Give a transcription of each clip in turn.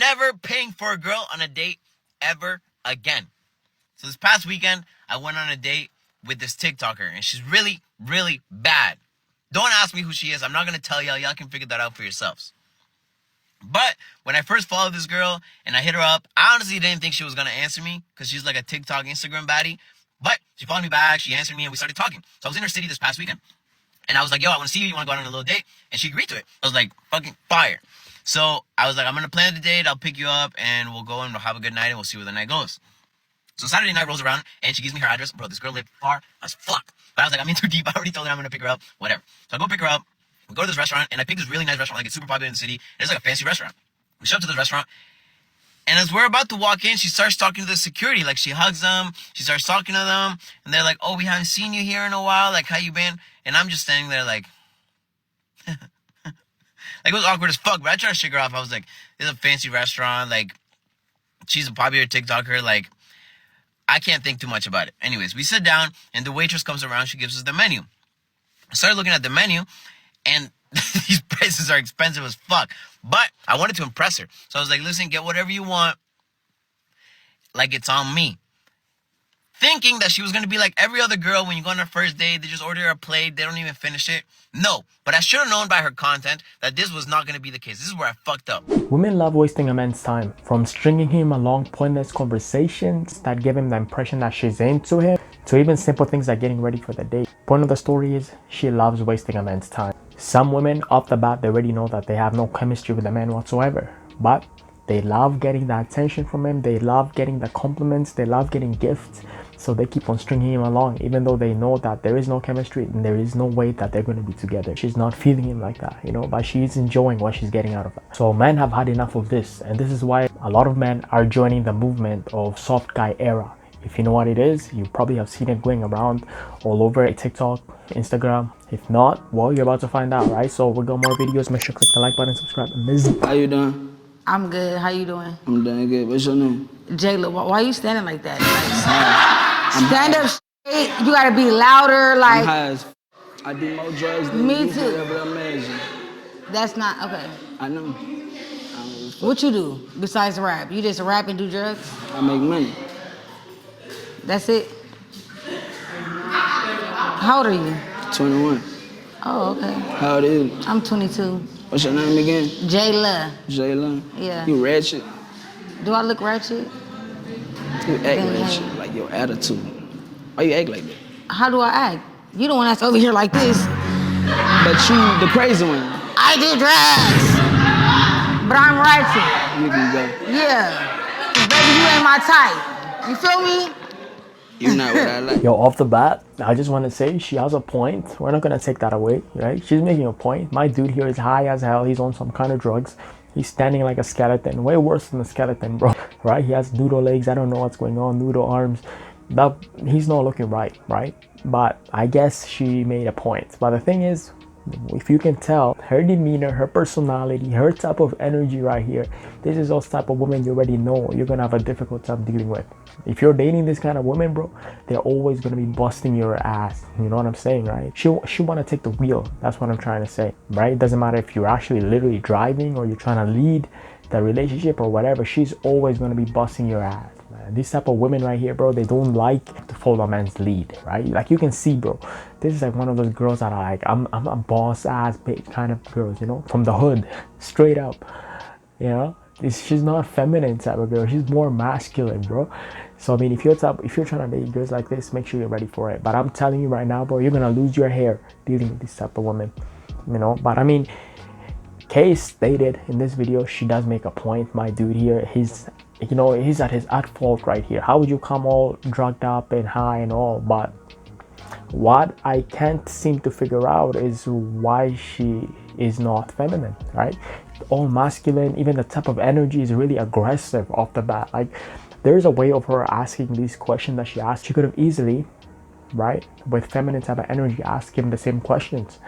never paying for a girl on a date ever again. So this past weekend, I went on a date with this TikToker, and she's really, really bad. Don't ask me who she is. I'm not going to tell y'all. Y'all can figure that out for yourselves. But when I first followed this girl and I hit her up, I honestly didn't think she was going to answer me because she's like a TikTok, Instagram baddie. But she followed me back, she answered me, and we started talking. So I was in her city this past weekend. And I was like, yo, I want to see you. You want to go on a little date? And she agreed to it. I was like, fucking fire. So I was like, I'm going to plan the date. I'll pick you up and we'll go and we'll have a good night and we'll see where the night goes. So Saturday night rolls around and she gives me her address. Bro, this girl lived far as fuck. But I was like, I'm in too deep. I already told her I'm going to pick her up. Whatever. So I go pick her up. We go to this restaurant and I pick this really nice restaurant. Like, it's super popular in the city. It's like a fancy restaurant. We show up to this restaurant. And as we're about to walk in, she starts talking to the security. Like, she hugs them. She starts talking to them. And they're like, oh, we haven't seen you here in a while. Like, how you been? And I'm just standing there like... like, it was awkward as fuck. But I tried to shake her off. I was like, this is a fancy restaurant. Like, she's a popular TikToker. Like, I can't think too much about it. Anyways, we sit down. And the waitress comes around. She gives us the menu. I started looking at the menu. And these prices are expensive as fuck. But I wanted to impress her. So I was like, listen, get whatever you want. Like, it's on me. Thinking that she was going to be like every other girl when you go on a first date. They just order a plate. They don't even finish it. No. But I should have known by her content that this was not going to be the case. This is where I fucked up. Women love wasting a man's time. From stringing him along pointless conversations that give him the impression that she's into him, to even simple things like getting ready for the date. Point of the story is, she loves wasting a man's time. Some women, off the bat, they already know that they have no chemistry with a man whatsoever. But they love getting the attention from him. They love getting the compliments. They love getting gifts. So they keep on stringing him along, even though they know that there is no chemistry and there is no way that they're going to be together. She's not feeling him like that, you know, but she's enjoying what she's getting out of it. So men have had enough of this. And this is why a lot of men are joining the movement of soft guy era. If you know what it is, you probably have seen it going around all over TikTok, Instagram. If not, well, you're about to find out, right? So we got more videos. Make sure to click the like button, subscribe, and listen. How you doing? I'm good. How you doing? I'm doing good. What's your name? Jayla, why you standing like that? Like, stand up straight. You gotta be louder. Like, I'm high as I do more drugs than me you too. could ever imagine. That's not okay. I know. What you do besides rap? You just rap and do drugs? I make money. That's it? How old are you? 21. Oh, okay. How old are you? I'm 22. What's your name again? Jayla. Jayla? Yeah. You ratchet? Do I look ratchet? You act ratchet, like your attitude. Why you act like that? How do I act? You the one that's over here like this. But you the crazy one. I did drugs. But I'm ratchet. You can go. Yeah. Baby, you ain't my type. You feel me? You're not what I like. Yo, off the bat, I just want to say she has a point. We're not going to take that away, right? She's making a point. My dude here is high as hell. He's on some kind of drugs. He's standing like a skeleton. Way worse than a skeleton, bro. Right? He has noodle legs. I don't know what's going on. Noodle arms. He's not looking right? But I guess she made a point. But the thing is, if you can tell, her demeanor, her personality, her type of energy right here, this is those type of women you already know you're gonna have a difficult time dealing with. If you're dating this kind of women, bro, they're always gonna be busting your ass. You know what I'm saying, right? She wanna take the wheel. That's what I'm trying to say, right? It doesn't matter if you're actually literally driving or you're trying to lead the relationship or whatever. She's always gonna be busting your ass. These type of women right here, bro, they don't like to follow a man's lead, right? Like, you can see, bro, this is like one of those girls that are like, I'm a boss ass big kind of girls, you know, from the hood, straight up, you know. She's not feminine type of girl. She's more masculine, bro. So I mean, if you're trying to date girls like this, make sure you're ready for it. But I'm telling you right now, bro, you're gonna lose your hair dealing with this type of woman, you know. But I mean, Kay stated in this video, she does make a point. My dude here, he's at fault right here. How would you come all drugged up and high and all? But what I can't seem to figure out is why she is not feminine, right? All masculine, even the type of energy is really aggressive off the bat. Like, there's a way of her asking these questions that she asked. She could have easily, right, with feminine type of energy, asked him the same questions.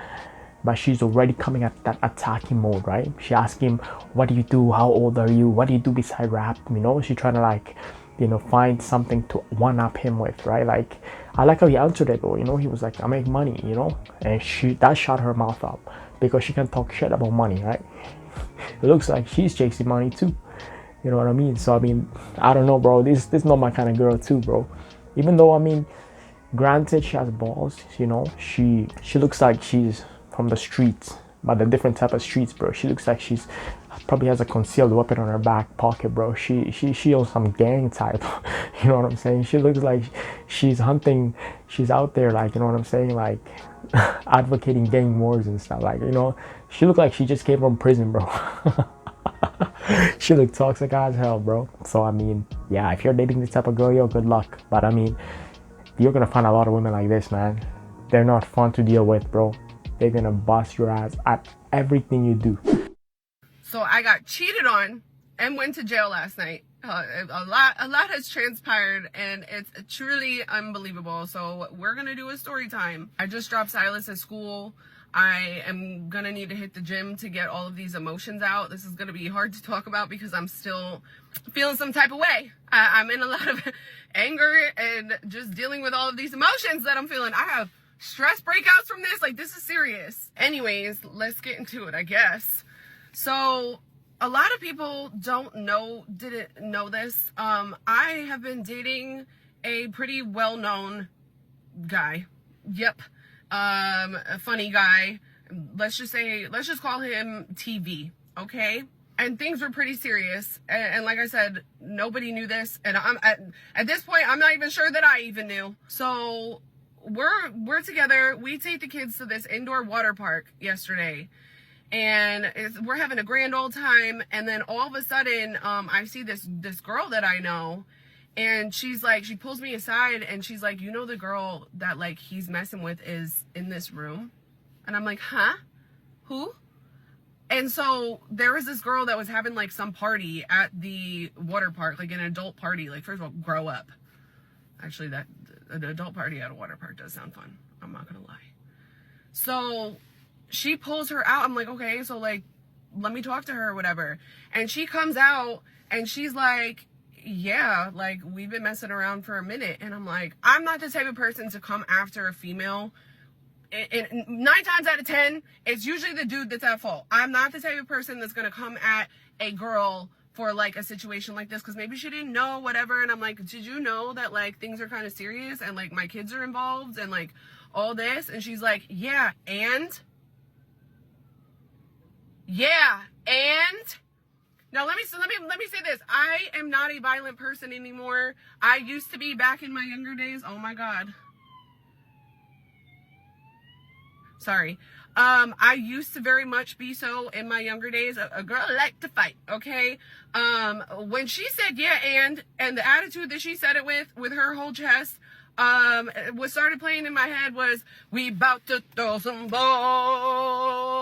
But she's already coming at that attacking mode, right? She asked him, what do you do? How old are you? What do you do beside rap? You know, she's trying to, like, you know, find something to one-up him with, right? Like, I like how he answered it though, you know. He was like, I make money, you know. And that shut her mouth up because she can talk shit about money, right? It looks like she's chasing money too. You know what I mean? So I mean, I don't know, bro. This not my kind of girl too, bro. Even though I mean, granted she has balls, you know, she looks like she's from the streets, but the different type of streets, bro. She looks like she's probably has a concealed weapon on her back pocket, bro. She owns some gang type. You know what I'm saying? She looks like she's hunting. She's out there, like, you know what I'm saying, like advocating gang wars and stuff. Like, you know, she looked like she just came from prison, bro. She looked toxic as hell, bro. So I mean, yeah, if you're dating this type of girl, yo, good luck. But I mean, you're gonna find a lot of women like this, man. They're not fun to deal with, bro. They're gonna bust your ass at everything you do. So I got cheated on and went to jail last night. A lot has transpired, and it's truly unbelievable. So we're gonna do a story time. I just dropped Silas at school. I am gonna need to hit the gym to get all of these emotions out. This is gonna be hard to talk about because I'm still feeling some type of way. I'm in a lot of anger and just dealing with all of these emotions that I'm feeling. I have stress breakouts from this. Like, this is serious. Anyways, let's get into it, I guess. So a lot of people didn't know this. I have been dating a pretty well-known guy. Yep. A funny guy. Let's just call him TV. Okay. And things were pretty serious. And like I said, nobody knew this. And I'm at this point, I'm not even sure that I even knew. So we're together. We take the kids to this indoor water park yesterday. And we're having a grand old time, and then all of a sudden, I see this girl that I know, and she's like, she pulls me aside, and she's like, you know, the girl that like he's messing with is in this room, and I'm like, huh? Who? And so there was this girl that was having like some party at the water park, like an adult party. Like, first of all, grow up. Actually, that an adult party at a water park does sound fun. I'm not gonna lie. So she pulls her out. I'm like, okay, so like, let me talk to her or whatever. And she comes out and she's like, yeah, like, we've been messing around for a minute. And I'm like, I'm not the type of person to come after a female. And 9 times out of 10, it's usually the dude that's at fault. I'm not the type of person that's going to come at a girl for like a situation like this, because maybe she didn't know, whatever. And I'm like, did you know that like things are kind of serious and like my kids are involved and like all this? And she's like, yeah, and now let me say this. I am not a violent person anymore. I used to be back in my younger days. Oh my God. Sorry. I used to very much be so in my younger days. A girl liked to fight, okay? When she said yeah and the attitude that she said it with her whole chest, what started playing in my head was, we bout to throw some balls.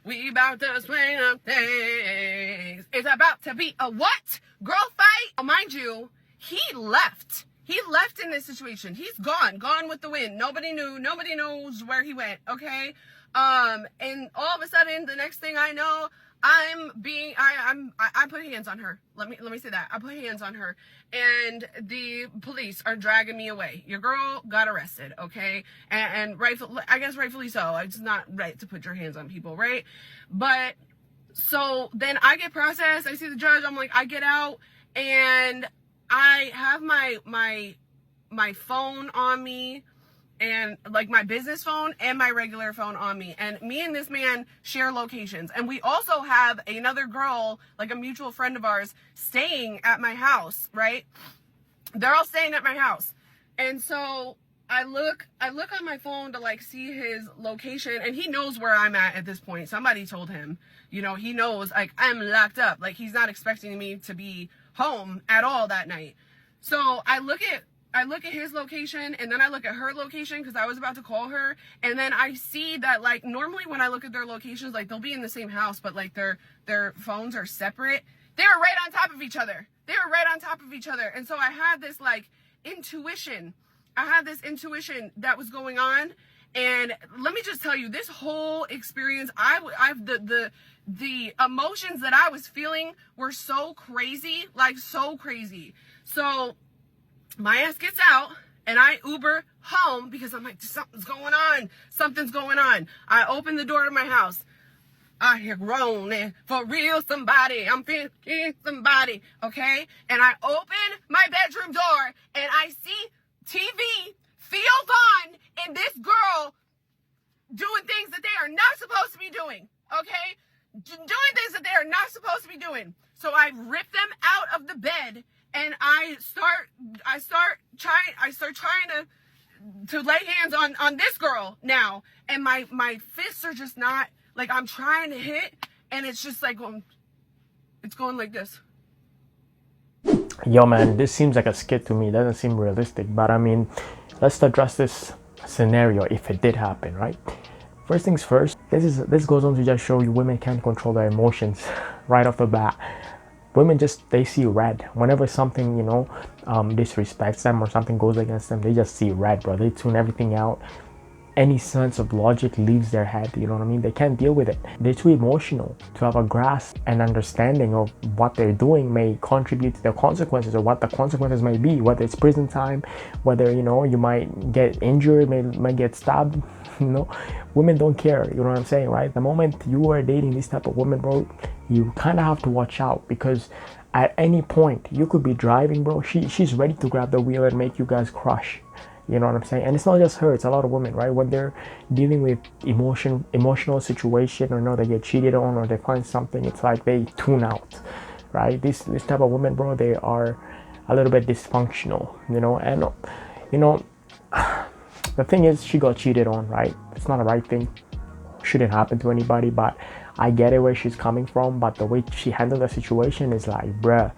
We about to swing up things. It's about to be a what? Girl fight? Oh, mind you, he left. He left in this situation. He's gone with the wind. Nobody knew. Nobody knows where he went. Okay. And all of a sudden, the next thing I know, I put hands on her. Let me say that. I put hands on her, and the police are dragging me away. Your girl got arrested, okay? And rightfully so. It's not right to put your hands on people, right? But so then I get processed. I see the judge. I'm like, I get out, and I have my phone on me, and like my business phone and my regular phone on me, and me and this man share locations, and we also have another girl, like a mutual friend of ours, staying at my house, right? They're all staying at my house. And so I look on my phone to like see his location, and he knows where I'm at this point. Somebody told him, you know, he knows like I'm locked up. Like, he's not expecting me to be home at all that night. So I look at his location, and then I look at her location because I was about to call her, and then I see that like normally when I look at their locations, like they'll be in the same house, but like their phones are separate. They were right on top of each other. And so I had this like intuition. That was going on. And let me just tell you, this whole experience, the emotions that I was feeling were so crazy, like so crazy. So my ass gets out, and I Uber home because I'm like, something's going on. I open the door to my house. I have grown and for real somebody. I'm feeling somebody, okay? And I open my bedroom door and I see TV, field on, and this girl doing things that they are not supposed to be doing, okay? Doing things that they are not supposed to be doing. So I rip them out of the bed and I start trying to lay hands on this girl now. And my fists are just not, like, I'm trying to hit and it's just like, it's going like this. Yo, man, this seems like a skit to me. It doesn't seem realistic. But I mean, let's address this scenario if it did happen, right? First things first, this goes on to just show you women can't control their emotions right off the bat. Women just, they see red. Whenever something, disrespects them or something goes against them, they just see red, bro. They tune everything out. Any sense of logic leaves their head, you know what I mean? They can't deal with it. They're too emotional to have a grasp and understanding of what they're doing may contribute to the consequences, or what the consequences may be, whether it's prison time, whether, you might get injured, might get stabbed, Women don't care, you know what I'm saying, right? The moment you are dating this type of woman, bro, you kind of have to watch out, because at any point you could be driving, bro. She's ready to grab the wheel and make you guys crush. You know what I'm saying? And it's not just her, it's a lot of women, right? When they're dealing with emotional situation, or they get cheated on, or they find something, it's like they tune out, right? This type of women, bro, they are a little bit dysfunctional, and the thing is, she got cheated on, right? It's not a right thing. Shouldn't happen to anybody, but I get it where she's coming from. But the way she handled the situation is like, bruh,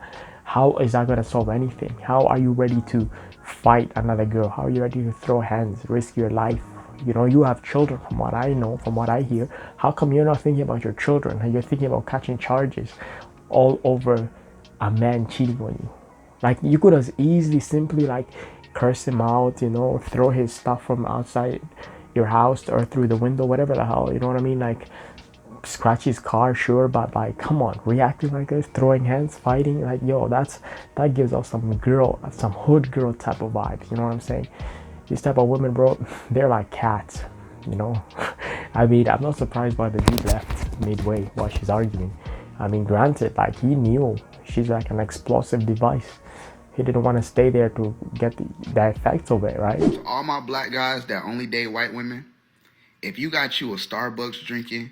how is that gonna solve anything? How are you ready to fight another girl? How are you ready to throw hands, risk your life? You have children, from what I know, from what I hear. How come you're not thinking about your children and you're thinking about catching charges all over a man cheating on you? Like, you could have easily simply curse him out, throw his stuff from outside your house or through the window, whatever the hell, you know what I mean? Like, scratch his car, sure, but come on, reacting like this, throwing hands, fighting, that gives off some hood girl type of vibes, you know what I'm saying? These type of women, bro, they're like cats, I mean, I'm not surprised why the dude left midway while she's arguing. I mean, granted, he knew she's like an explosive device. He didn't want to stay there to get the effects of it, right? To all my black guys that only date white women, if you got you a Starbucks drinking,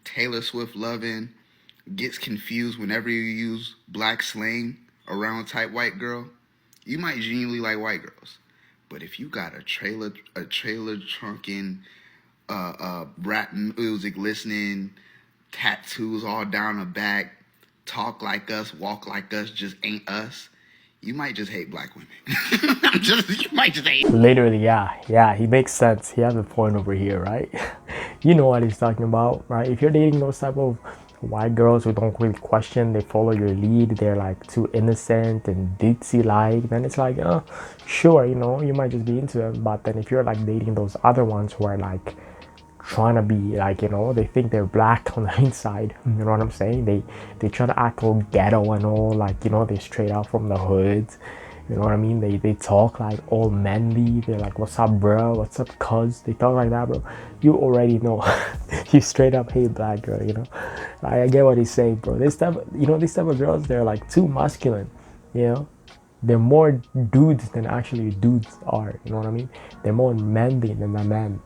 Taylor Swift loving, gets confused whenever you use black slang around type white girl, you might genuinely like white girls. But if you got a trailer trunking, rap music listening, tattoos all down the back, talk like us, walk like us, just ain't us, you might just hate black women. You might just hate. Literally, yeah, he makes sense. He has a point over here, right? You know what he's talking about, right? If you're dating those type of white girls who don't really question, they follow your lead, they're like too innocent and ditzy like, then it's like, sure, you might just be into them. But then if you're like dating those other ones who are like trying to be like, they think they're black on the inside, you know what I'm saying? They try to act all ghetto and all, like, they straight out from the hoods, you know what I mean? They talk like all manly. They're like, what's up, bro? What's up, cuz? They talk like that, bro. You already know. You straight up hate black girl, I get what he's saying, bro. This type of girls, they're like too masculine, they're more dudes than actually dudes are, you know what I mean? They're more manly than a man.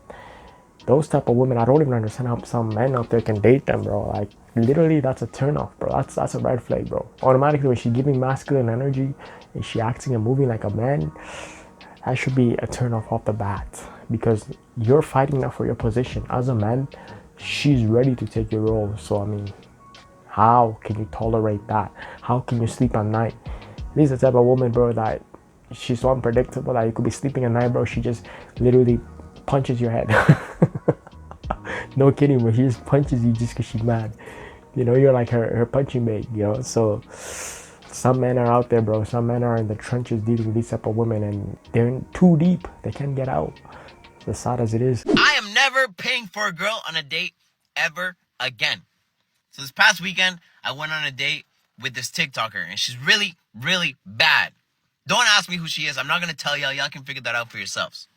Those type of women, I don't even understand how some men out there can date them, bro. Like, literally, that's a turn off, bro. That's a red flag, bro. Automatically, when she's giving masculine energy and she acting and moving like a man, that should be a turn off the bat, because you're fighting now for your position as a man. She's ready to take your role. So I mean, how can you tolerate that? How can you sleep at night? This is the type of woman, bro, that she's so unpredictable that you could be sleeping at night, bro. She just literally punches your head. No kidding, bro. She just punches you just because she's mad. You're like her punching bag, So some men are out there, bro. Some men are in the trenches dealing with these type of women, and they're in too deep. They can't get out. As sad as it is. I am never paying for a girl on a date ever again. So this past weekend, I went on a date with this TikToker, and she's really, really bad. Don't ask me who she is. I'm not going to tell y'all. Y'all can figure that out for yourselves.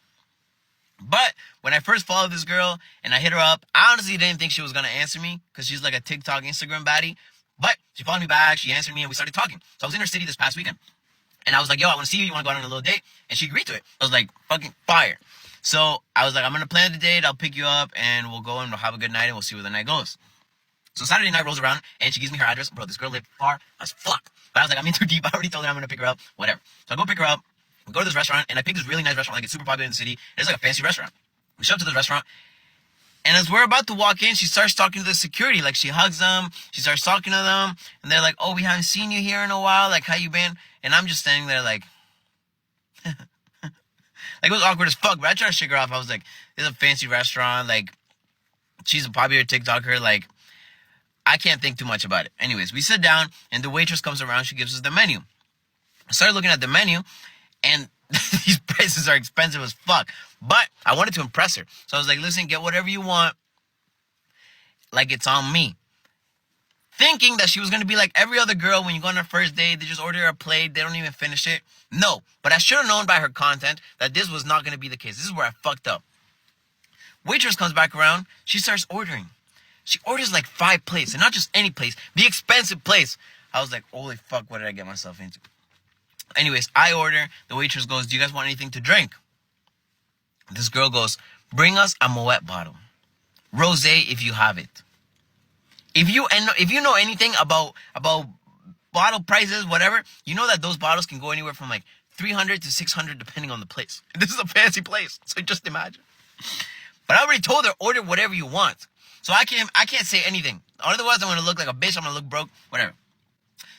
But when I first followed this girl and I hit her up, I honestly didn't think she was gonna answer me because she's like a TikTok, Instagram baddie. But she followed me back, she answered me, and we started talking. So I was in her city this past weekend. And I was like, yo, I want to see you. You want to go out on a little date? And she agreed to it. I was like, fucking fire. So I was like, I'm going to plan the date. I'll pick you up and we'll go and we'll have a good night and we'll see where the night goes. So Saturday night rolls around and she gives me her address. Bro, this girl lived far as fuck. But I was like, I'm in too deep. I already told her I'm going to pick her up. Whatever. So I go pick her up. We go to this restaurant and I pick this really nice restaurant. Like, it's super popular in the city. It's like a fancy restaurant. We show up to this restaurant. And as we're about to walk in, she starts talking to the security. Like, she hugs them. She starts talking to them. And they're like, oh, we haven't seen you here in a while. Like, how you been? And I'm just standing there like, like, it was awkward as fuck, but I tried to shake her off. I was like, this is a fancy restaurant. Like, she's a popular TikToker. Like, I can't think too much about it. Anyways, we sit down, and the waitress comes around. She gives us the menu. I started looking at the menu, and these prices are expensive as fuck. But I wanted to impress her. So I was like, listen, get whatever you want. Like, it's on me. Thinking that she was going to be like every other girl when you go on a first date, they just order a plate, they don't even finish it. No, but I should have known by her content that this was not going to be the case. This is where I fucked up. Waitress comes back around, she starts ordering. She orders like 5 plates, and not just any place, the expensive place. I was like, holy fuck, what did I get myself into? Anyways, I order, the waitress goes, do you guys want anything to drink? This girl goes, bring us a Moet bottle. Rosé if you have it. If you know anything about bottle prices, whatever, you know that those bottles can go anywhere from like 300 to 600 depending on the place. And this is a fancy place, so just imagine. But I already told her, order whatever you want. So I can't say anything. Otherwise, I'm gonna look like a bitch. I'm gonna look broke. Whatever.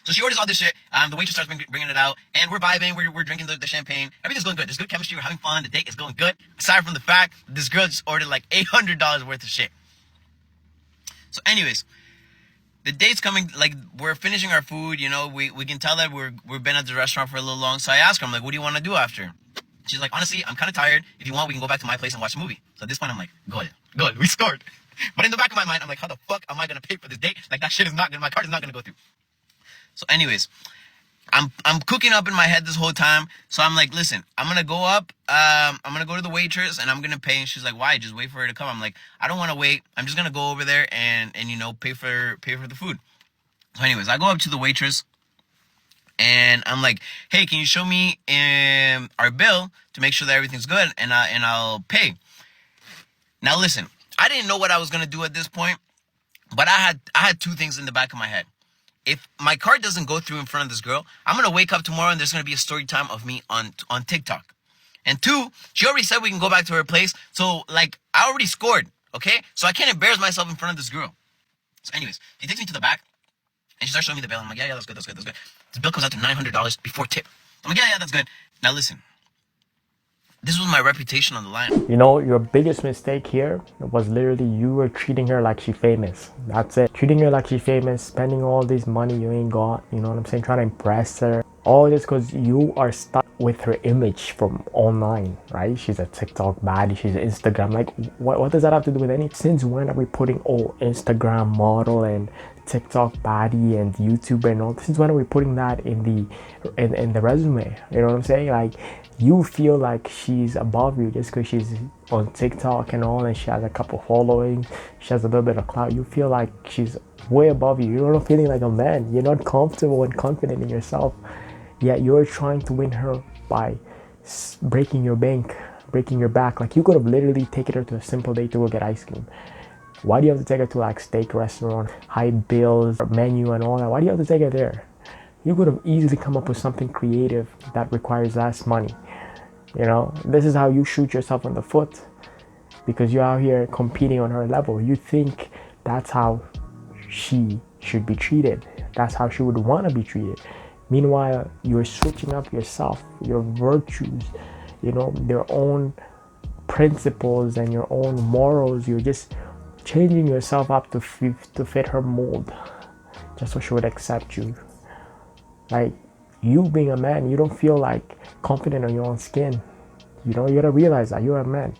So she orders all this shit. The waitress starts bringing it out, and we're vibing. We're drinking the champagne. Everything's going good. There's good chemistry. We're having fun. The date is going good. Aside from the fact this girl just ordered like $800 worth of shit. So, anyways. The date's coming, like, we're finishing our food, you know, we can tell that we've been at the restaurant for a little long, so I ask her, I'm like, what do you want to do after? She's like, honestly, I'm kind of tired. If you want, we can go back to my place and watch a movie. So at this point, I'm like, good, we scored. But in the back of my mind, I'm like, how the fuck am I going to pay for this date? Like, that shit is not going to, my card is not going to go through. So anyways, I'm cooking up in my head this whole time. So I'm like, listen, I'm going to go up. I'm going to go to the waitress and I'm going to pay. And she's like, why? Just wait for her to come. I'm like, I don't want to wait. I'm just going to go over there and, you know, pay for the food. So anyways, I go up to the waitress and I'm like, hey, can you show me our bill to make sure that everything's good and I'll pay. Now listen, I didn't know what I was going to do at this point, but I had 2 things in the back of my head. If my card doesn't go through in front of this girl, I'm going to wake up tomorrow and there's going to be a story time of me on TikTok. And 2, she already said we can go back to her place. So, like, I already scored, okay? So I can't embarrass myself in front of this girl. So anyways, she takes me to the back and she starts showing me the bill. I'm like, yeah, that's good. This bill comes out to $900 before tip. I'm like, yeah, that's good. Now listen, this was my reputation on the line. You know, your biggest mistake here was literally you were treating her like she famous. That's it. Treating her like she famous, spending all this money you ain't got, you know what I'm saying? Trying to impress her. All this because you are stuck with her image from online, right? She's a TikTok baddie, she's an Instagram. Like, what does that have to do with anything? Since when are we putting Instagram model and TikTok baddie and YouTuber and all? Since when are we putting that in the resume? You know what I'm saying? Like, you feel like she's above you just because she's on TikTok and all, and she has a couple following, she has a little bit of clout. You feel like she's way above you. You're not feeling like a man. You're not comfortable and confident in yourself. Yet you're trying to win her by breaking your bank, breaking your back. Like, you could have literally taken her to a simple date to go get ice cream. Why do you have to take her to like steak restaurant, high bills, menu and all that? Why do you have to take her there? You could have easily come up with something creative that requires less money. You know, this is how you shoot yourself in the foot because you're out here competing on her level. You think that's how she should be treated. That's how she would want to be treated. Meanwhile, you're switching up yourself, your virtues, you know, your own principles and your own morals. You're just changing yourself up to fit her mold, just so she would accept you. Like, you being a man, you don't feel like confident in your own skin. You know, you gotta realize that you're a man.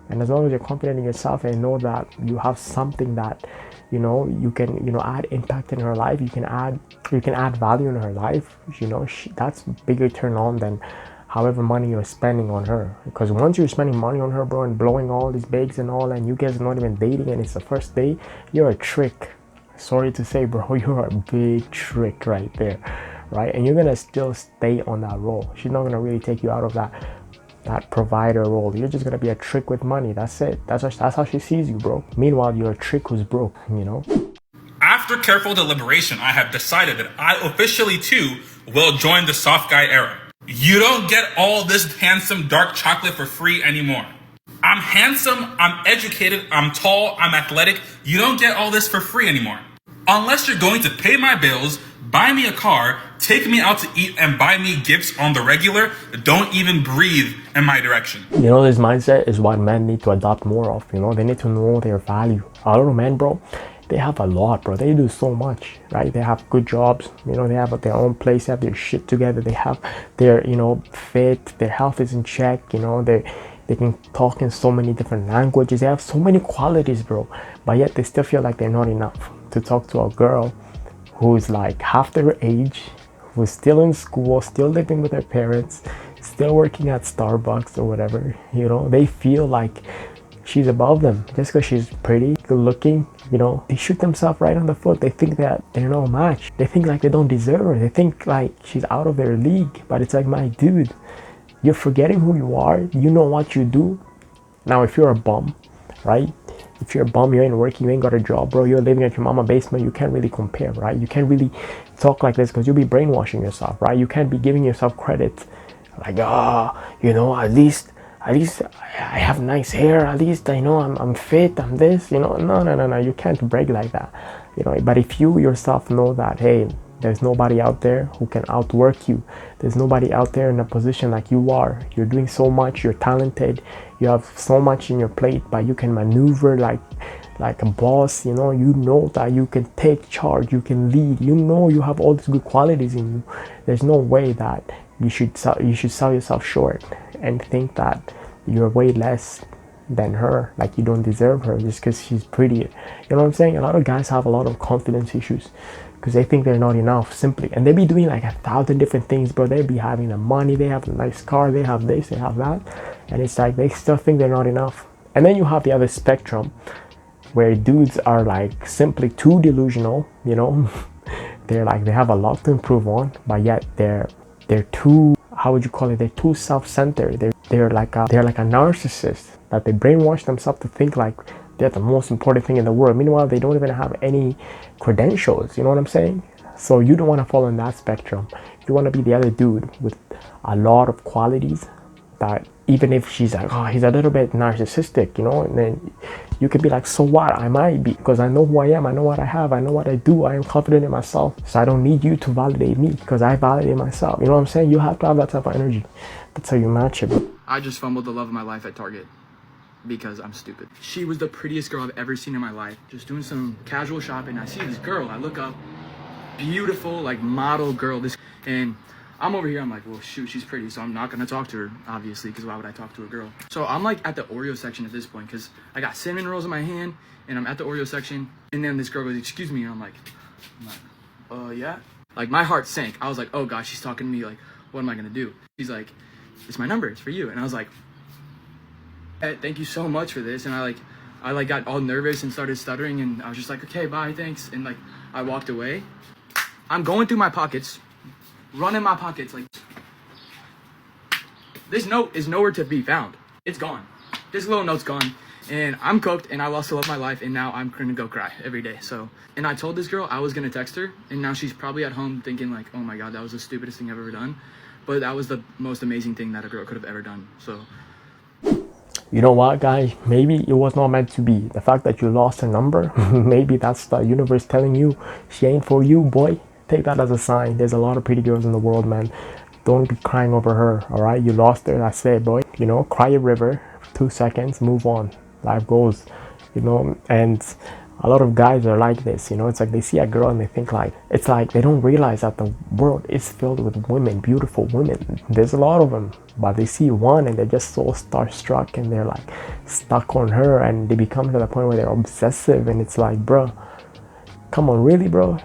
And as long as you're confident in yourself and know that you have something that, you know, you can, you know, add impact in her life, you can add value in her life, you know, that's bigger turn on than however money you're spending on her. Because once you're spending money on her, bro, and blowing all these bags and all, and you guys are not even dating and it's the first day, you're a trick. Sorry to say, bro, you're a big trick right there, right? And you're gonna still stay on that role. She's not gonna really take you out of that provider role. You're just gonna be a trick with money. That's it. That's how she sees you, bro. Meanwhile, you're a trick who's broke, you know? After careful deliberation, I have decided that I officially too will join the soft guy era. You don't get all this handsome dark chocolate for free anymore. I'm handsome, I'm educated, I'm tall, I'm athletic. You don't get all this for free anymore. Unless you're going to pay my bills, buy me a car, take me out to eat, and buy me gifts on the regular, don't even breathe in my direction. You know, this mindset is what men need to adopt more of. You know, they need to know their value. A lot of men, bro, they have a lot, bro. They do so much, right? They have good jobs, you know, they have their own place, they have their shit together, they have their, you know, fit, their health is in check, you know, they can talk in so many different languages, they have so many qualities, bro, but yet they still feel like they're not enough to talk to a girl who's like half their age, who's still in school, still living with their parents, still working at Starbucks or whatever. You know, they feel like she's above them just because she's pretty, good looking. You know, they shoot themselves right on the foot. They think that they're no match. They think like they don't deserve her. They think like she's out of their league. But it's like, my dude, you're forgetting who you are. You know what you do. Now, if you're a bum, right? If you're a bum, you ain't working, you ain't got a job, bro, you're living at your mama's basement, you can't really compare, right? You can't really talk like this because you'll be brainwashing yourself, right? You can't be giving yourself credit like, you know, at least I have nice hair, at least I know I'm fit, I'm this, you know. No, you can't brag like that, you know. But if you yourself know that, hey, there's nobody out there who can outwork you, there's nobody out there in a position like you are, you're doing so much, you're talented, you have so much in your plate, but you can maneuver like a boss, you know that you can take charge, you can lead, you know you have all these good qualities in you. There's no way that you should sell yourself short and think that you're way less than her, like you don't deserve her just because she's prettier. You know what I'm saying? A lot of guys have a lot of confidence issues because they think they're not enough, simply, and they be doing like 1,000 different things, but they be having the money, they have a nice car, they have this, they have that, and it's like they still think they're not enough. And then you have the other spectrum where dudes are like simply too delusional, you know. They're like, they have a lot to improve on, but yet they're too, how would you call it, they're too self-centered. They're like a narcissist, that they brainwash themselves to think like they're the most important thing in the world. Meanwhile, they don't even have any credentials, you know what I'm saying? So you don't want to fall in that spectrum. You want to be the other dude with a lot of qualities that even if she's like, oh, he's a little bit narcissistic, you know, and then you can be like, so what? I might be, because I know who I am, I know what I have, I know what I do, I am confident in myself, so I don't need you to validate me because I validate myself. You know what I'm saying? You have to have that type of energy. That's how you match it, bro. I just fumbled the love of my life at Target because I'm stupid. She was the prettiest girl I've ever seen in my life. Just doing some casual shopping, I see this girl, I look up, beautiful, like model girl, and I'm over here, I'm like, well, shoot, she's pretty, so I'm not gonna talk to her, obviously, because why would I talk to a girl? So I'm like at the Oreo section at this point, because I got cinnamon rolls in my hand, and I'm at the Oreo section, and then this girl goes, excuse me, and I'm like, yeah? Like, my heart sank. I was like, oh gosh, she's talking to me, like, what am I gonna do? She's like, it's my number, it's for you. And I was like, thank you so much for this. And I got all nervous and started stuttering, and I was just like, okay, bye, thanks. And like, I walked away. I'm going through my pockets, running my pockets, like, this note is nowhere to be found. It's gone. This little note's gone, and I'm cooked, and I lost the love of my life, and now I'm gonna go cry every day. So, and I told this girl I was gonna text her, and now she's probably at home thinking like, oh my god, that was the stupidest thing I've ever done. But that was the most amazing thing that a girl could have ever done. So, you know what, guys? Maybe it was not meant to be. The fact that you lost her number, maybe that's the universe telling you she ain't for you, boy. Take that as a sign. There's a lot of pretty girls in the world, man. Don't be crying over her, all right? You lost her, that's it, boy. You know, cry a river, 2 seconds, move on. Life goes, you know. And a lot of guys are like this, you know. It's like they see a girl and they think like, it's like they don't realize that the world is filled with women, beautiful women. There's a lot of them, but they see one and they're just so starstruck and they're like stuck on her, and they become to the point where they're obsessive. And it's like, bro, come on, really, bro?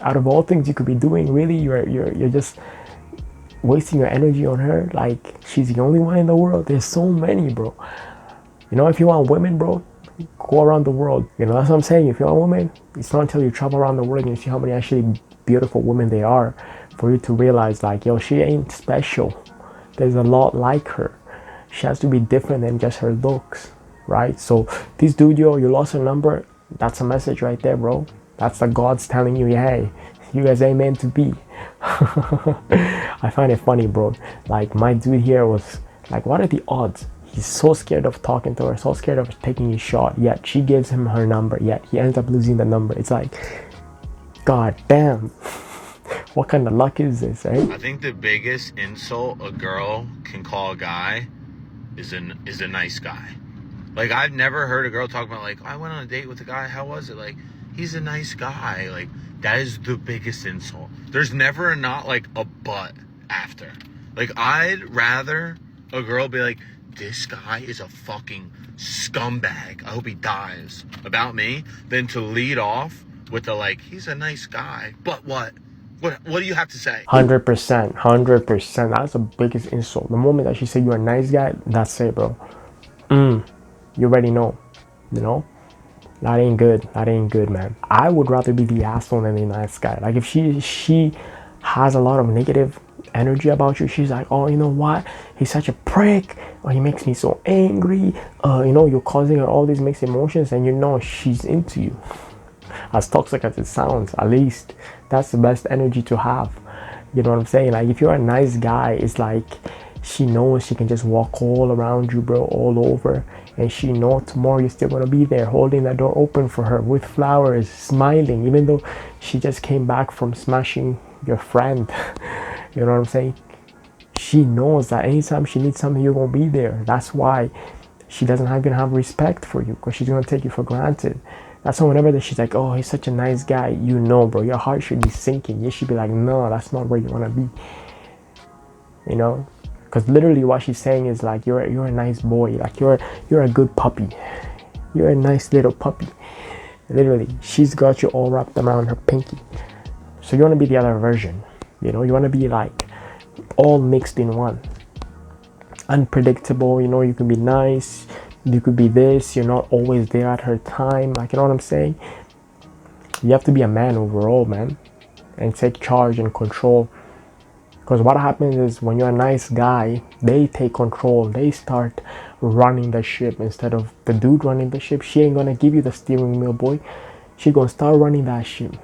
Out of all things you could be doing, really, you're just wasting your energy on her like she's the only one in the world. There's so many, bro. You know, if you want women, bro, go around the world. You know, that's what I'm saying. If you want women, it's not until you travel around the world and you see how many actually beautiful women they are for you to realize, like, yo, she ain't special. There's a lot like her. She has to be different than just her looks, right? So this dude, yo, you lost her number. That's a message right there, bro. That's the gods telling you, hey, you guys ain't meant to be. I find it funny, bro. Like, my dude here was like, what are the odds? He's so scared of talking to her, so scared of taking his shot, yet she gives him her number, yet he ends up losing the number. It's like, god damn. What kind of luck is this, right? I think the biggest insult a girl can call a guy is a nice guy. Like, I've never heard a girl talk about, like, I went on a date with a guy, how was it? Like, he's a nice guy. Like, that is the biggest insult. There's never not, like, a but after. Like, I'd rather a girl be like, this guy is a fucking scumbag, I hope he dies, about me, than to lead off with the, like, he's a nice guy, but what? What do you have to say? 100%, 100%. That's the biggest insult. The moment that she said you're a nice guy, that's it, bro. You already know, you know? That ain't good. That ain't good, man. I would rather be the asshole than the nice guy. Like, if she has a lot of negative energy about you, she's like, oh, you know what? He's such a prick. Or he makes me so angry. You know, you're causing her all these mixed emotions, and you know she's into you. As toxic as it sounds, at least that's the best energy to have. You know what I'm saying? Like, if you're a nice guy, it's like she knows she can just walk all around you, bro, all over, and she knows tomorrow you're still gonna be there, holding that door open for her with flowers, smiling, even though she just came back from smashing your friend. You know what I'm saying? She knows that anytime she needs something, you're gonna be there. That's why she doesn't even have respect for you, because she's gonna take you for granted. That's why whenever she's like, oh, he's such a nice guy, you know, bro, your heart should be sinking. You should be like, no, that's not where you want to be. You know, because literally what she's saying is like, you're a nice boy, like you're a good puppy, you're a nice little puppy. Literally, she's got you all wrapped around her pinky. So you want to be the other version. You know, you want to be like all mixed in one. Unpredictable. You know, you can be nice. You could be this, you're not always there at her time, like, you know what I'm saying? You have to be a man overall, man, and take charge and control. Because what happens is, when you're a nice guy, they take control, they start running the ship instead of the dude running the ship. She ain't gonna give you the steering wheel, boy. She gonna start running that ship.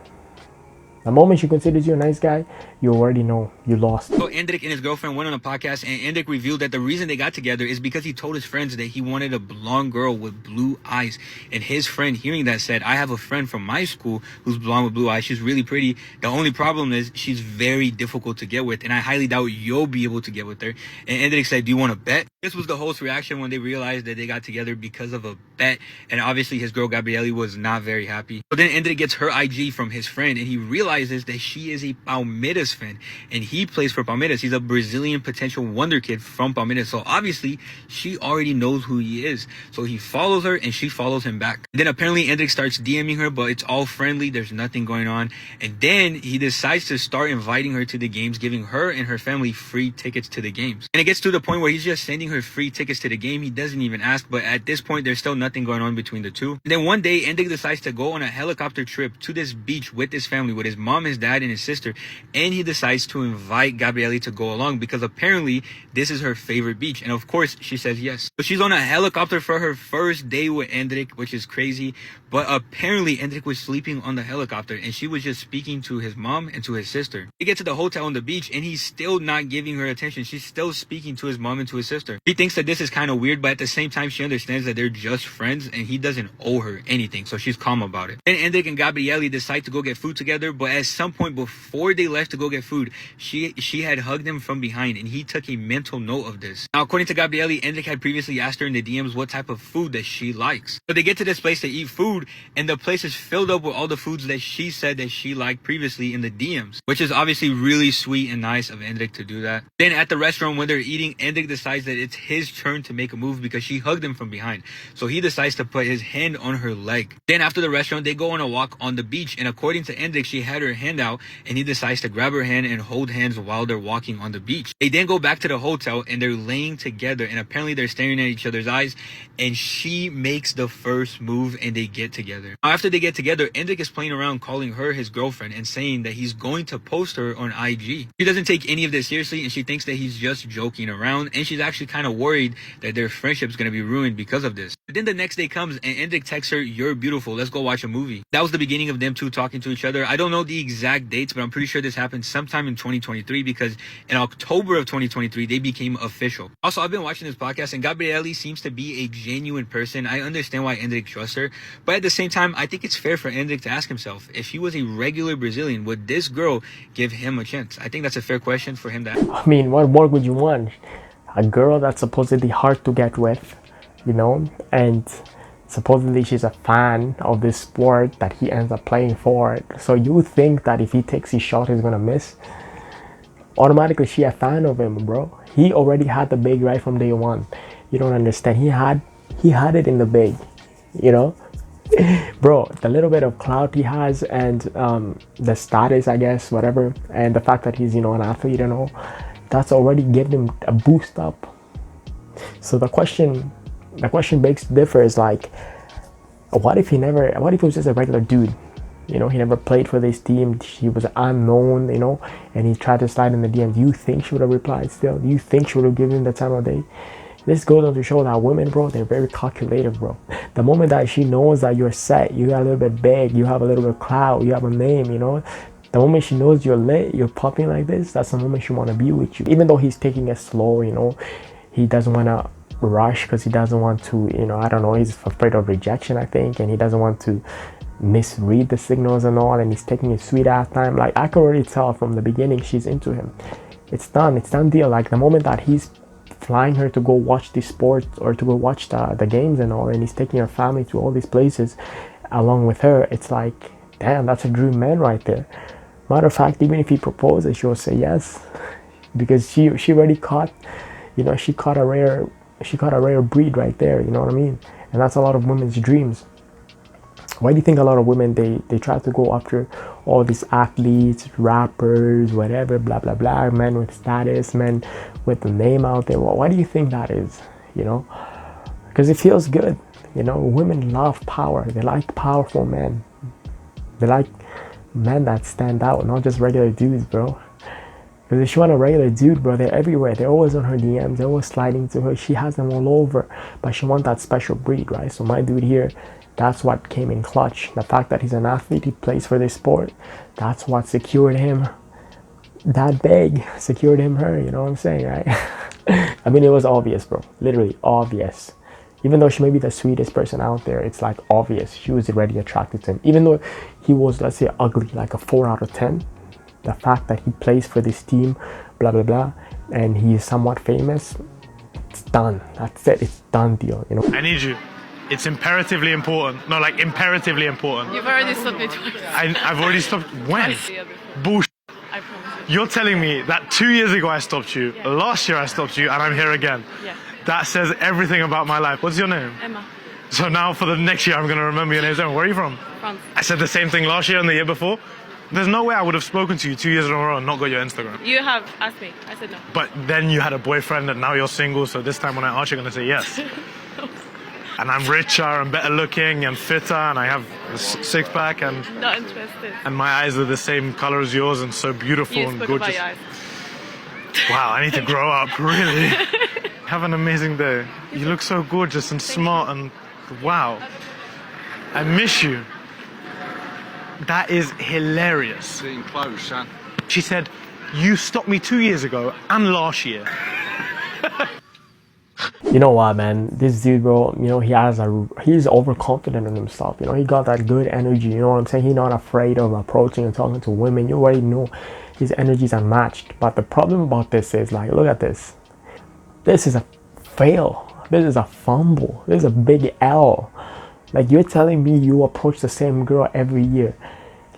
The moment she considers you a nice guy, you already know you lost. So Endrick and his girlfriend went on a podcast, and Endrick revealed that the reason they got together is because he told his friends that he wanted a blonde girl with blue eyes. And his friend, hearing that, said, I have a friend from my school who's blonde with blue eyes. She's really pretty. The only problem is she's very difficult to get with, and I highly doubt you'll be able to get with her. And Endrick said, do you want to bet? This was the host's reaction when they realized that they got together because of a bet. And obviously his girl Gabrielle was not very happy. So then Endrick gets her IG from his friend, and he realizes that she is a Palmeiras fan, and he plays for Palmeiras. He's a Brazilian potential wonder kid from Palmeiras. So obviously she already knows who he is. So he follows her and she follows him back. Then apparently Endrick starts DMing her, but it's all friendly. There's nothing going on. And then he decides to start inviting her to the games, giving her and her family free tickets to the games. And it gets to the point where he's just sending her free tickets to the game. He doesn't even ask, but at this point there's still nothing going on between the two. And then one day Endrick decides to go on a helicopter trip to this beach with his family, with his mom, his dad, and his sister. And he decides to invite Gabrielle to go along because apparently this is her favorite beach. And of course she says yes. So she's on a helicopter for her first day with Endrick, which is crazy. But apparently Endrick was sleeping on the helicopter and she was just speaking to his mom and to his sister. They get to the hotel on the beach and he's still not giving her attention. She's still speaking to his mom and to his sister. She thinks that this is kind of weird, but at the same time she understands that they're just friends and he doesn't owe her anything. So she's calm about it. Then Endrick and Gabrielle decide to go get food together, but at some point before they left to go get food, she had hugged him from behind and he took a mental note of this. Now, according to Gabrielle, Endrick had previously asked her in the DMs what type of food that she likes. So they get to this place to eat food and the place is filled up with all the foods that she said that she liked previously in the DMs, which is obviously really sweet and nice of Endrick to do that. Then at the restaurant when they're eating, Endrick decides that it's his turn to make a move because she hugged him from behind. So he decides to put his hand on her leg. Then after the restaurant, they go on a walk on the beach, and according to Endrick, she had her hand out, and he decides to grab her hand and hold hands while they're walking on the beach. They then go back to the hotel and they're laying together, and apparently they're staring at each other's eyes, and she makes the first move and they get together. After they get together, Hendrik is playing around calling her his girlfriend and saying that he's going to post her on IG. She doesn't take any of this seriously, and she thinks that he's just joking around, and she's actually kind of worried that their friendship's gonna be ruined because of this. But then the next day comes and Hendrik texts her, "You're beautiful, let's go watch a movie." That was the beginning of them two talking to each other. I don't know the exact dates, but I'm pretty sure this happened sometime in 2023, because in October of 2023 they became official. Also, I've been watching this podcast, and Gabrielle seems to be a genuine person. I understand why Hendrik trusts her, but at the same time, I think it's fair for Hendrik to ask himself, if he was a regular Brazilian, would this girl give him a chance? I think that's a fair question for him to ask. I mean, what more would you want? A girl that's supposedly hard to get with, you know, and supposedly she's a fan of this sport that he ends up playing for. So you think that if he takes his shot, he's gonna miss? Automatically, she a fan of him, bro. He already had the big right from day one. You don't understand. He had it in the big, you know. Bro, the little bit of clout he has, and the status, I guess, whatever, and the fact that he's, you know, an athlete and all, that's already given him a boost up. So the question begs to differ is like, what if he was just a regular dude? You know, he never played for this team, he was unknown, you know, and he tried to slide in the DM. Do you think she would have replied still? Do you think she would have given him the time of day? This goes on to show that women, bro, they're very calculative, bro. The moment that she knows that you're set, you got a little bit big, you have a little bit of clout, you have a name, you know, the moment she knows you're lit, you're popping like this, that's the moment she want to be with you. Even though he's taking it slow, you know, he doesn't want to rush because he doesn't want to, you know, I don't know, he's afraid of rejection, I think, and he doesn't want to misread the signals and all, and he's taking his sweet ass time. Like, I could already tell from the beginning she's into him. It's done deal. Like, the moment that he's flying her to go watch the sport or to go watch the games and all, and he's taking her family to all these places along with her, it's like, damn, that's a dream man right there. Matter of fact, even if he proposes, she'll say yes, because she already caught, you know, she caught a rare breed right there, you know what I mean? And that's a lot of women's dreams. Why do you think a lot of women, they try to go after all these athletes, rappers, whatever, blah blah blah, men with status, men with the name out there? Well, why do you think that is? You know, because it feels good. You know, women love power. They like powerful men. They like men that stand out, not just regular dudes, bro. Because if she want a regular dude, bro, they're everywhere. They're always on her DMs. They're always sliding to her. She has them all over. But she wants that special breed, right? So my dude here, that's what came in clutch. The fact that he's an athlete, he plays for this sport, that's what secured him that big, secured him her, you know what I'm saying, right? I mean, it was obvious, bro, literally obvious. Even though she may be the sweetest person out there, it's like obvious she was already attracted to him. Even though he was, let's say, ugly, like a 4 out of 10, the fact that he plays for this team, blah blah blah, and he is somewhat famous, it's done. That's it, it's done deal, you know. I need you. It's imperatively important. No, like imperatively important. You've already stopped me twice. I've already stopped. When? Bullshit. I promise You're telling me that 2 years ago I stopped you, last year I stopped you, and I'm here again. Yeah. That says everything about my life. What's your name? Emma. So now for the next year I'm going to remember your name. Where are you from? France. I said the same thing last year and the year before. There's no way I would have spoken to you 2 years in a row and not got your Instagram. You have asked me. I said no. But then you had a boyfriend and now you're single, so this time when I ask you're going to say yes. And I'm richer and better looking and fitter and I have a six pack and Not interested. and my eyes are the same color as yours and so beautiful You and spoke gorgeous. about your eyes. Wow, I need to grow up, really. Have an amazing day. You look so gorgeous and smart and wow. I miss you. That is hilarious. Sitting close, son. She said, you stopped me 2 years ago and last year. You know what, man, this dude, bro, you know, he's overconfident in himself. You know, he got that good energy, you know what I'm saying? He's not afraid of approaching and talking to women. You already know his energy is unmatched. But the problem about this is, like, look at this. This is a fail. This is a fumble. This is a big L. Like, you're telling me you approach the same girl every year.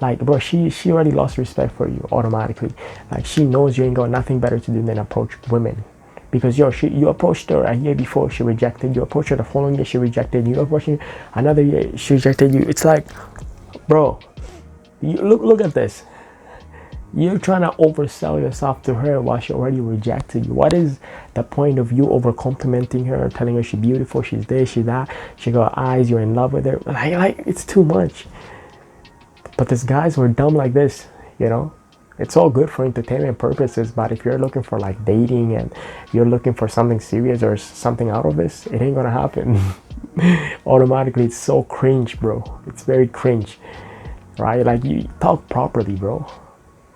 Like, bro, she already lost respect for you automatically. Like, she knows you ain't got nothing better to do than approach women. Because, yo, you approached her a year before, she rejected you. Approached her the following year, she rejected you. Approached her another year, she rejected you. It's like, bro, look at this. You're trying to oversell yourself to her while she already rejected you. What is the point of you over complimenting her, telling her she's beautiful, she's this, she's that, she got eyes, you're in love with her? Like it's too much. But there's guys who are dumb like this, you know? It's all good for entertainment purposes, but if you're looking for like dating and you're looking for something serious or something out of this, it ain't gonna happen. Automatically, it's so cringe, bro. It's very cringe, right? Like, you talk properly, bro.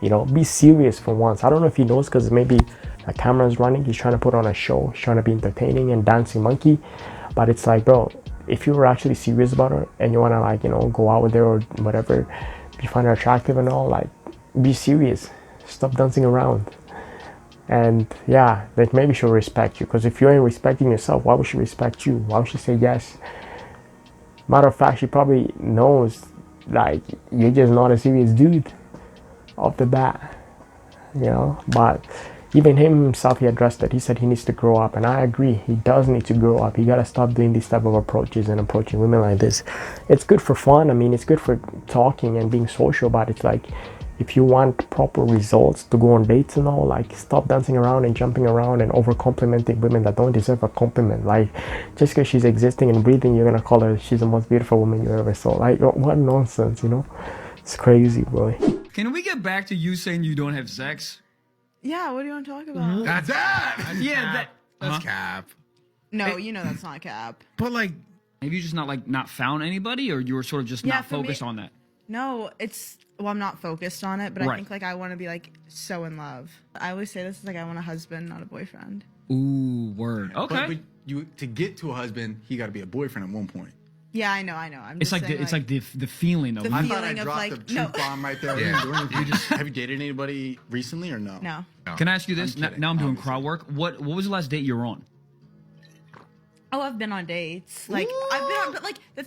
You know, be serious for once. I don't know if he knows because maybe the camera's running. He's trying to put on a show. He's trying to be entertaining and dancing monkey. But it's like, bro, if you were actually serious about her and you want to, like, you know, go out with her or whatever, if you find her attractive and all, like, be serious. Stop dancing around. And yeah, like, maybe she'll respect you. Because if you ain't respecting yourself, why would she respect you? Why would she say yes? Matter of fact, she probably knows, like, you're just not a serious dude off the bat, you know. But even him himself, he addressed it. He said he needs to grow up, and I agree. He does need to grow up. He gotta stop doing these type of approaches and approaching women like this. It's good for fun. I mean, it's good for talking and being social, but it's like, if you want proper results to go on dates and all, like, stop dancing around and jumping around and over complimenting women that don't deserve a compliment. Like, just because she's existing and breathing, you're gonna call her she's the most beautiful woman you ever saw. Like, what nonsense, you know? It's crazy, boy. Can we get back to you saying you don't have sex? Yeah, what do you want to talk about? That's that. Yeah, That's cap. No, you know that's not cap. But like, have you just not found anybody, or you were sort of just not focused on that? No, I'm not focused on it, but I Right. think, like, I want to be, like, so in love. I always say this is like, I want a husband, not a boyfriend. Ooh, word. Okay. But you, to get to a husband, he got to be a boyfriend at one point. Yeah, I know. I'm It's just like saying, it's like the feeling though. the I feeling thought I of, dropped like, the truth bomb right there. Yeah. Have you dated anybody recently or no? No. Can I ask you this? I'm kidding, Now I'm doing crowd work. What was the last date you were on? Oh, I've been on dates. Like, I've been on, but, like, the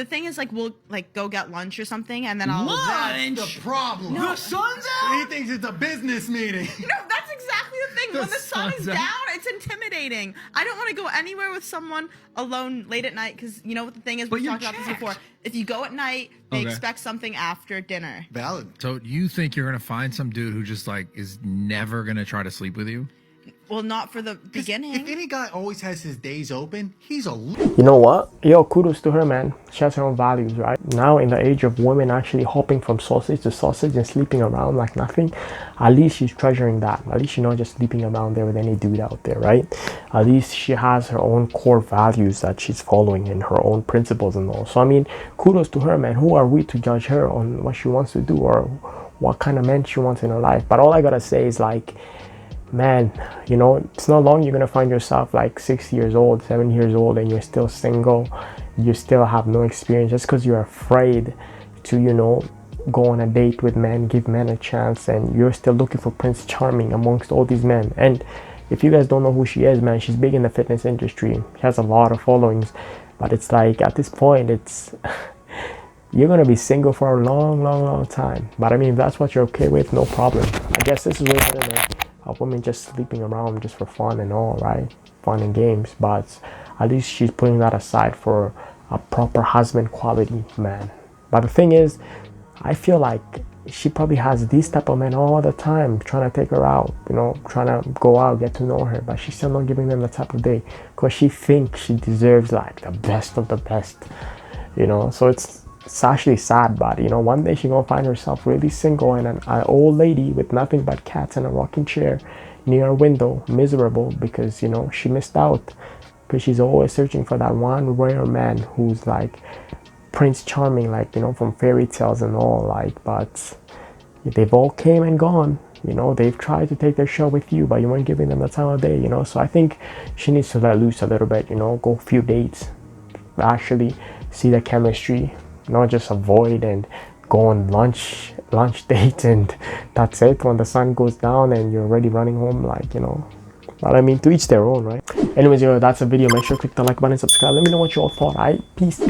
thing is, like, we'll, like, go get lunch or something, and then I'll... That's the problem. No. The sun's out! He thinks it's a business meeting. No, that's exactly the thing. When the sun is down, it's intimidating. I don't want to go anywhere with someone alone late at night, because you know what the thing is? We've talked about this before. If you go at night, they expect something after dinner. Valid. So you think you're gonna find some dude who just, like, is never gonna try to sleep with you? Well, not for the beginning. If any guy always has his days open, he's a You know what? Yo, kudos to her, man. She has her own values, right? Now, in the age of women actually hopping from sausage to sausage and sleeping around like nothing, at least she's treasuring that. At least she's not just sleeping around there with any dude out there, right? At least she has her own core values that she's following and her own principles and all. So, I mean, kudos to her, man. Who are we to judge her on what she wants to do or what kind of man she wants in her life? But all I gotta say is, like, man, you know, it's not long you're gonna find yourself like 6 years old, 7 years old, and you're still single. You still have no experience just because you're afraid to, you know, go on a date with men, give men a chance, and you're still looking for Prince Charming amongst all these men. And if you guys don't know who she is, man, she's big in the fitness industry. She has a lot of followings, but it's like, at this point, it's you're gonna be single for a long time. But I mean, if that's what you're okay with, no problem. I guess this is way better than a woman just sleeping around just for fun and all, right? Fun and games, but at least she's putting that aside for a proper husband quality man. But the thing is, I feel like she probably has these type of men all the time trying to take her out, you know, trying to go out, get to know her, but she's still not giving them the type of day because she thinks she deserves, like, the best of the best, you know. So it's actually sad, but, you know, one day she's gonna find herself really single and an old lady with nothing but cats and a rocking chair near a window, miserable because, you know, she missed out, because she's always searching for that one rare man who's like Prince Charming, like, you know, from fairy tales and all, like, but they've all came and gone. You know, they've tried to take their shot with you, but you weren't giving them the time of day, you know. So I think she needs to let loose a little bit, you know, go a few dates, actually see the chemistry, not just avoid and go on lunch dates and that's it when the sun goes down and you're already running home, like, you know. But I mean, to each their own, right? Anyways, yo, that's a video. Make sure to click the like button, subscribe. Let me know what you all thought. Alright, peace.